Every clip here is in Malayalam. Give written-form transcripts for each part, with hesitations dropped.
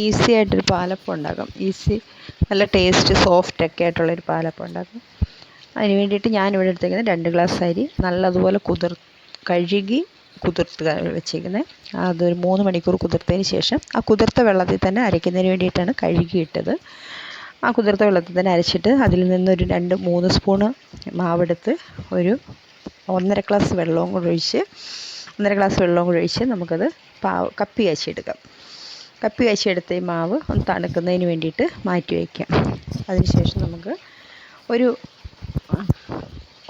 ഈസി ആയിട്ടൊരു പാലപ്പം ഉണ്ടാക്കാം. നല്ല ടേസ്റ്റ് സോഫ്റ്റൊക്കെ ആയിട്ടുള്ളൊരു പാലപ്പം ഉണ്ടാക്കാം. അതിന് വേണ്ടിയിട്ട് ഞാനിവിടെ എടുത്തേക്കുന്നത് 2 ഗ്ലാസ് അരി നല്ലതുപോലെ കഴുകി കുതിർത്ത് വെച്ചേക്കുന്നത്. അതൊരു 3 മണിക്കൂർ കുതിർത്തതിന് ശേഷം ആ കുതിർത്ത വെള്ളത്തിൽ തന്നെ അരയ്ക്കുന്നതിന് വേണ്ടിയിട്ടാണ് കഴുകിയിട്ടത്. ആ കുതിർത്ത വെള്ളത്തിൽ തന്നെ അരച്ചിട്ട് അതിൽ നിന്നൊരു 2-3 സ്പൂണ് മാവെടുത്ത് ഒരു 1.5 ഗ്ലാസ് വെള്ളവും കൂടി ഒഴിച്ച് നമുക്കത് കപ്പി കാച്ചിയെടുക്കാം. കപ്പി കാച്ചിയെടുത്ത ഈ മാവ് ഒന്ന് തണുക്കുന്നതിന് വേണ്ടിയിട്ട് മാറ്റി വയ്ക്കാം. അതിനുശേഷം നമുക്ക്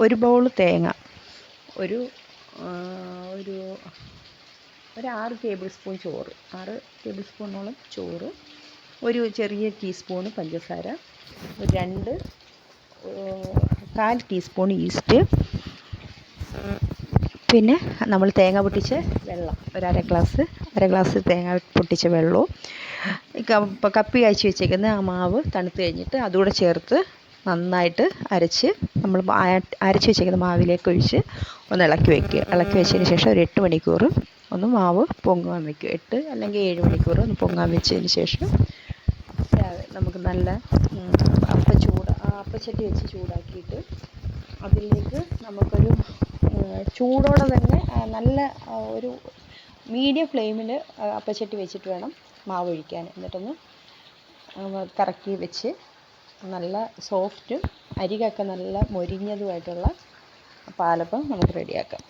ഒരു ബൗൾ തേങ്ങ, ഒരു 6 ടേബിൾ സ്പൂൺ ചോറ്, 6 ടേബിൾ സ്പൂണോളം ചോറ്, ഒരു ചെറിയ ടീസ്പൂണ് പഞ്ചസാര, 1/4 ടീസ്പൂൺ ഈസ്റ്റ്, പിന്നെ നമ്മൾ തേങ്ങ പൊട്ടിച്ച വെള്ളം അര ഗ്ലാസ് തേങ്ങ പൊട്ടിച്ച വെള്ളവും കപ്പി കാച്ചി വെച്ചേക്കുന്ന ആ മാവ് തണുത്ത് കഴിഞ്ഞിട്ട് അതുകൂടെ ചേർത്ത് നന്നായിട്ട് അരച്ച് നമ്മൾ അരച്ച് വെച്ചേക്കുന്ന മാവിലേക്ക് ഒഴിച്ച് ഒന്ന് ഇളക്കി വെച്ചതിന് ശേഷം ഒരു 8 മണിക്കൂർ ഒന്ന് മാവ് പൊങ്ങാൻ വയ്ക്കും. 8 അല്ലെങ്കിൽ 7 മണിക്കൂർ ഒന്ന് പൊങ്ങാൻ വെച്ചതിന് ശേഷം നമുക്ക് നല്ല അപ്പച്ചട്ടി വെച്ച് ചൂടാക്കിയിട്ട് അതിലേക്ക് നമുക്കൊരു ചൂടോടെ തന്നെ നല്ല ഒരു മീഡിയം ഫ്ലെയിമിൽ അപ്പച്ചട്ടി വെച്ചിട്ട് വേണം മാവ് ഒഴിക്കാൻ. എന്നിട്ടൊന്ന് കറക്കി വെച്ച് നല്ല സോഫ്റ്റും അരികൊക്കെ നല്ല മൊരിഞ്ഞതുമായിട്ടുള്ള പാലപ്പം നമുക്ക് റെഡിയാക്കാം.